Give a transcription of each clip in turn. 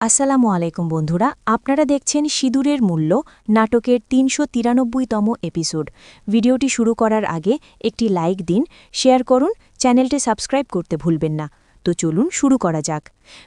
আসসালামু আলাইকুম বন্ধুরা, আপনারা দেখছেন সিঁদুরের মূল্য নাটকের ৩৯৩তম এপিসোড। ভিডিওটি শুরু করার আগে একটি লাইক দিন, শেয়ার করুন, চ্যানেলটি সাবস্ক্রাইব করতে ভুলবেন না। তো চলুন শুরু করা যাক।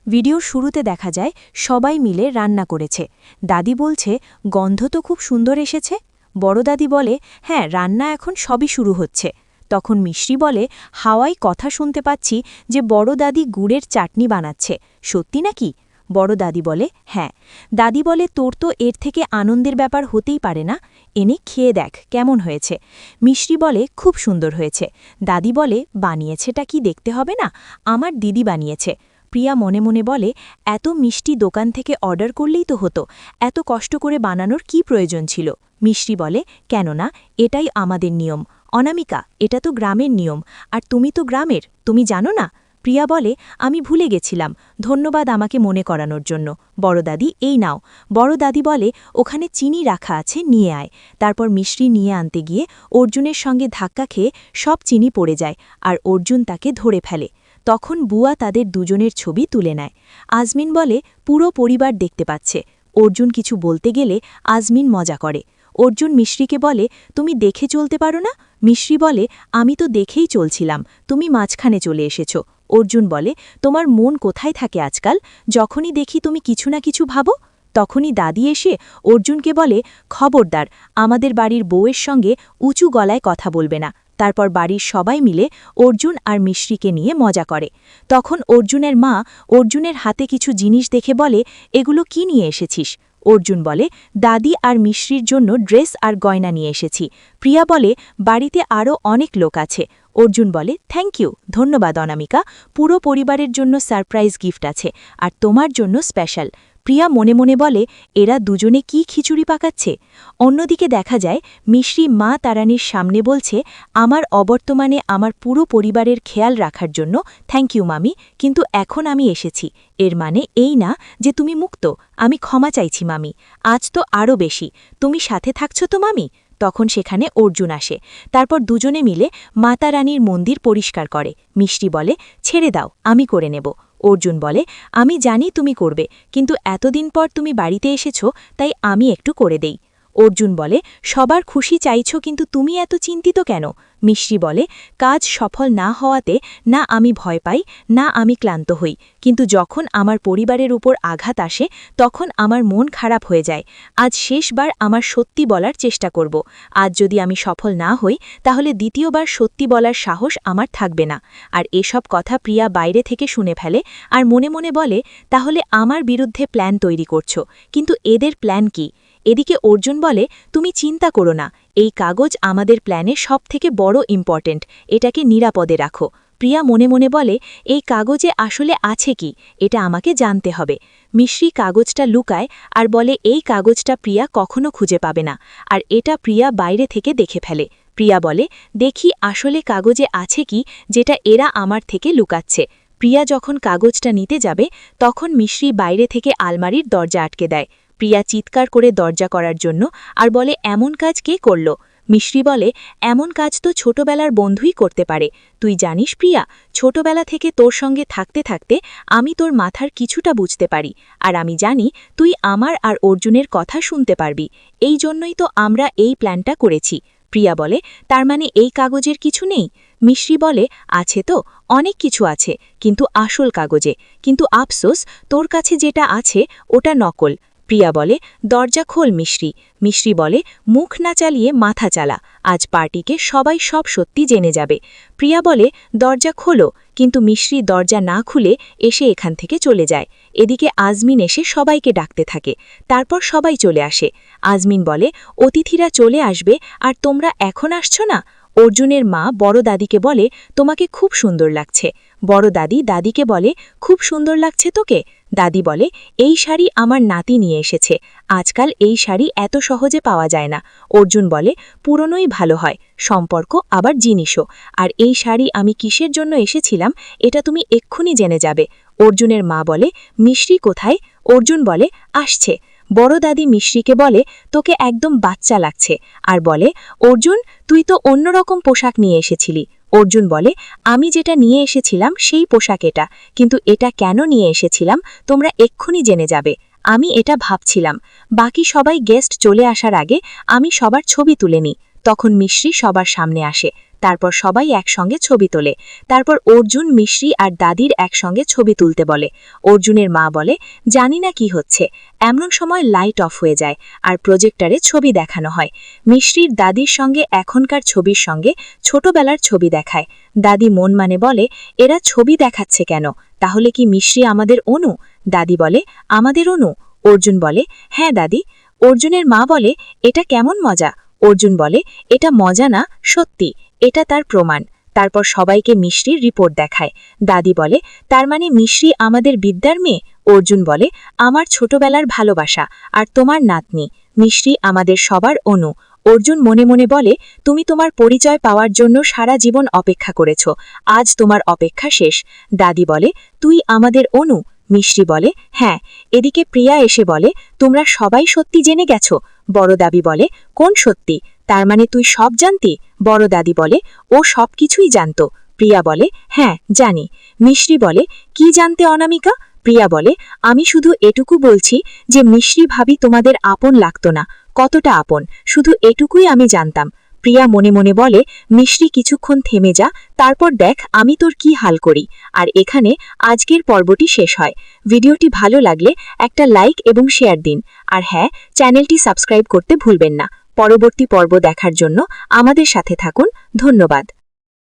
ভিডিওর শুরুতে দেখা যায় সবাই মিলে রান্না করেছে। দাদি বলছে, গন্ধ তো খুব সুন্দর এসেছে। বড় দাদি বলে, হ্যাঁ, রান্না এখন সবই শুরু হচ্ছে। তখন মিশ্রি বলে, হাওয়ায় কথা শুনতে পাচ্ছি যে বড় দাদি গুড়ের চাটনি বানাচ্ছে, সত্যি নাকি? বড় দাদি বলে, হ্যাঁ। দাদি বলে, তোর তো এর থেকে আনন্দের ব্যাপার হতেই পারে না, এনে খেয়ে দেখ কেমন হয়েছে। মিশ্রি বলে, খুব সুন্দর হয়েছে। দাদি বলে, বানিয়েছেটা কি দেখতে হবে না? আমার দিদি বানিয়েছে। প্রিয়া মনে মনে বলে, এত মিষ্টি দোকান থেকে অর্ডার করলেই তো হতো, এত কষ্ট করে বানানোর কি প্রয়োজন ছিল? মিশ্রি বলে, কেননা এটাই আমাদের নিয়ম। অনামিকা, এটা তো গ্রামের নিয়ম, আর তুমি তো গ্রামের, তুমি জানো না? প্রিয়া বলে, আমি ভুলে গেছিলাম, ধন্যবাদ আমাকে মনে করানোর জন্য। বড় দাদি, এই নাও। বড় দাদি বলে, ওখানে চিনি রাখা আছে, নিয়ে আয়। তারপর মিশ্রি নিয়ে আনতে গিয়ে অর্জুনের সঙ্গে ধাক্কা খেয়ে সব চিনি পড়ে যায়, আর অর্জুন তাকে ধরে ফেলে। তখন বুয়া তাদের দুজনের ছবি তুলে নেয়। আজমিন বলে, পুরো পরিবার দেখতে পাচ্ছে। অর্জুন কিছু বলতে গেলে আজমিন মজা করে। অর্জুন মিশ্রিকে বলে, তুমি দেখে চলতে পারো না? মিশ্রি বলে, আমি তো দেখেই চলছিলাম, তুমি মাঝখানে চলে এসেছ। অর্জুন বলে, তোমার মন কোথায় থাকে আজকাল? যখনই দেখি তুমি কিছু না কিছু ভাবো। তখনই দাদি এসে অর্জুনকে বলে, খবরদার, আমাদের বাড়ির বউয়ের সঙ্গে উঁচু গলায় কথা বলবে না। তারপর বাড়ির সবাই মিলে অর্জুন আর মিশ্রিকে নিয়ে মজা করে। তখন অর্জুনের মা অর্জুনের হাতে কিছু জিনিস দেখে বলে, এগুলো কি নিয়ে এসেছিস? অর্জুন বলে, দাদি আর মিশ্রির জন্য ড্রেস আর গয়না নিয়ে এসেছি। প্রিয়া বলে, বাড়িতে আরও অনেক লোক আছে। অর্জুন বলে, থ্যাংক ইউ, ধন্যবাদ অনামিকা, পুরো পরিবারের জন্য সারপ্রাইজ গিফট আছে, আর তোমার জন্য স্পেশাল। প্রিয়া মনে মনে বলে, এরা দুজনে কি খিচুড়ি পাকাচ্ছে? অন্যদিকে দেখা যায় মিশ্রি মা তারানীর সামনে বলছে, আমার অবর্তমানে আমার পুরো পরিবারের খেয়াল রাখার জন্য থ্যাংক ইউ মামি, কিন্তু এখন আমি এসেছি, এর মানে এই না যে তুমি মুক্ত। আমি ক্ষমা চাইছি মামি, আজ তো আরও বেশি। তুমি সাথে থাকছ তো মামি? তখন সেখানে অর্জুন আসে। তারপর দুজনে মিলে মাতা রানীর মন্দির পরিষ্কার করে। মিষ্টি বলে, ছেড়ে দাও, আমি করে নেব। অর্জুন বলে, আমি জানি তুমি করবে, কিন্তু এতদিন পর তুমি বাড়িতে এসেছ, তাই আমি একটু করে দেই। অর্জুন বলে, সবার খুশি চাইছ, কিন্তু তুমি এত চিন্তিত কেন? মিশ্রি বলে, কাজ সফল না হওয়াতে না আমি ভয় পাই, না আমি ক্লান্ত হই, কিন্তু যখন আমার পরিবারের উপর আঘাত আসে তখন আমার মন খারাপ হয়ে যায়। আজ শেষবার আমার সত্যি বলার চেষ্টা করব। আজ যদি আমি সফল না হই, তাহলে দ্বিতীয়বার সত্যি বলার সাহস আমার থাকবে না। আর এসব কথা প্রিয়া বাইরে থেকে শুনে ফেলে, আর মনে মনে বলে, তাহলে আমার বিরুদ্ধে প্ল্যান তৈরি করছো, কিন্তু এদের প্ল্যান কি? এদিকে অর্জুন বলে, তুমি চিন্তা করো না, এই কাগজ আমাদের প্ল্যানে সবথেকে বড় ইম্পর্টেন্ট, এটাকে নিরাপদে রাখো। প্রিয়া মনে মনে বলে, এই কাগজে আসলে আছে কি, এটা আমাকে জানতে হবে। মিশ্রি কাগজটা লুকায় আর বলে, এই কাগজটা প্রিয়া কখনো খুঁজে পাবে না, আর এটা প্রিয়া বাইরে থেকে দেখে ফেলে। প্রিয়া বলে, দেখি আসলে কাগজে আছে কি যেটা এরা আমার থেকে লুকাচ্ছে। প্রিয়া যখন কাগজটা নিতে যাবে, তখন মিশ্রি বাইরে থেকে আলমারির দরজা আটকে দেয়। প্রিয়া চিৎকার করে দরজা করার জন্য আর বলে, এমন কাজ কে করল? মিশ্রি বলে, এমন কাজ তো ছোটবেলার বন্ধুই করতে পারে। তুই জানিস প্রিয়া, ছোটবেলা থেকে তোর সঙ্গে থাকতে থাকতে আমি তোর মাথার কিছুটা বুঝতে পারি, আর আমি জানি তুই আমার আর অর্জুনের কথা শুনতে পারবি। এই জন্যই তো আমরা এই প্ল্যানটা করেছি। প্রিয়া বলে, তার মানে এই কাগজের কিছু নেই? মিশ্রি বলে, আছে তো, অনেক কিছু আছে, কিন্তু আসল কাগজে, কিন্তু আফসোস তোর কাছে যেটা আছে ওটা নকল। প্রিয়া বলে, দরজা খোল মিশ্রি। মিশ্রি বলে, মুখ না চালিয়ে মাথা চালা, আজ পার্টিকে সবাই সব সত্যি জেনে যাবে। প্রিয়া বলে, দরজা খোলো, কিন্তু মিশ্রি দরজা না খুলে এসে এখান থেকে চলে যায়। এদিকে আজমিন এসে সবাইকে ডাকতে থাকে। তারপর সবাই চলে আসে। আজমিন বলে, অতিথিরা চলে আসবে, আর তোমরা এখন আসছো না? অর্জুনের মা বড় দাদিকে বলে, তোমাকে খুব সুন্দর লাগছে। বড় দাদি দাদিকে বলে, খুব সুন্দর লাগছে তোকে? দাদি বলে, এই শাড়ি আমার নাতি নিয়ে এসেছে, আজকাল এই শাড়ি এত সহজে পাওয়া যায় না। অর্জুন বলে, পুরনোই ভালো হয়, সম্পর্ক আবার জিনিসও। আর এই শাড়ি আমি কিসের জন্য এসেছিলাম এটা তুমি এক্ষুনি জেনে যাবে। অর্জুনের মা বলে, মিশ্রি কোথায়? অর্জুন বলে, আসছে। বড় দাদি মিশ্রিকে বলে, তোকে একদম বাচ্চা লাগছে, আর বলে, অর্জুন, তুই তো অন্যরকম পোশাক নিয়ে এসেছিলি। অর্জুন বলে, আমি যেটা নিয়ে এসেছিলাম সেই পোশাক এটা, কিন্তু এটা কেন নিয়ে এসেছিলাম তোমরা এক্ষুনি জেনে যাবে। আমি এটা ভাবছিলাম, বাকি সবাই গেস্ট চলে আসার আগে আমি সবার ছবি তুলে নিই। তখন মিশ্রি সবার সামনে আসে, তারপর সবাই একসঙ্গে ছবি তোলে। তারপর অর্জুন মিশ্রি আর দাদির একসঙ্গে ছবি তুলতে বলে। অর্জুনের মা বলে, জানি না কি হচ্ছে। এমন সময় লাইট অফ হয়ে যায় আর প্রজেক্টরে ছবি দেখানো হয়। মিশ্রির দাদির সঙ্গে এখনকার ছবির সঙ্গে ছোটবেলার ছবি দেখায়। দাদি মন মানে বলে, এরা ছবি দেখাচ্ছে কেন? তাহলে কি মিশ্রি আমাদের অনু? দাদি বলে, আমাদের অনু? অর্জুন বলে, হ্যাঁ দাদি। অর্জুনের মা বলে, এটা কেমন মজা? অর্জুন বলে, এটা মজা না, সত্যি, এটা তার প্রমাণ। তারপর সবাইকে মিশ্রির রিপোর্ট দেখায়। দাদি বলে, তার মানে মিশ্রি আমাদের বিদ্যার মেয়ে? অর্জুন বলে, আমার ছোটবেলার ভালোবাসা, আর তোমার নাতনি। মিশ্রি আমাদের সবার অনু। অর্জুন মনে মনে বলে, তুমি তোমার পরিচয় পাওয়ার জন্য সারা জীবন অপেক্ষা করেছ, আজ তোমার অপেক্ষা শেষ। দাদি বলে, তুই আমাদের অনু? মিশ্রি বলে, হ্যাঁ। এদিকে প্রিয়া এসে বলে, তোমরা সবাই সত্যি জেনে গেছো? বড় দাবি বলে, কোন সত্যি? তার মানে তুই সব জানতি? বড় দাদি বলে, ও সব কিছুই জানত। প্রিয়া বলে, হ্যাঁ জানি। মিশ্রি বলে, কি জানতে অনামিকা? প্রিয়া বলে, আমি শুধু এটুকু বলছি যে মিশ্রি ভাবি তোমাদের আপন লাগতো না। কতটা আপন, শুধু এটুকুই আমি জানতাম। প্রিয়া মনে মনে বলে, মিশ্রি কিছুক্ষণ থেমে যা, তারপর দেখ আমি তোর কি হাল করি। আর এখানে আজকের পর্বটি শেষ হয়। ভিডিওটি ভালো লাগলে একটা লাইক এবং শেয়ার দিন। আর হ্যাঁ, চ্যানেলটি সাবস্ক্রাইব করতে ভুলবেন না। পরবর্তী পর্ব দেখার জন্য আমাদের সাথে থাকুন। ধন্যবাদ।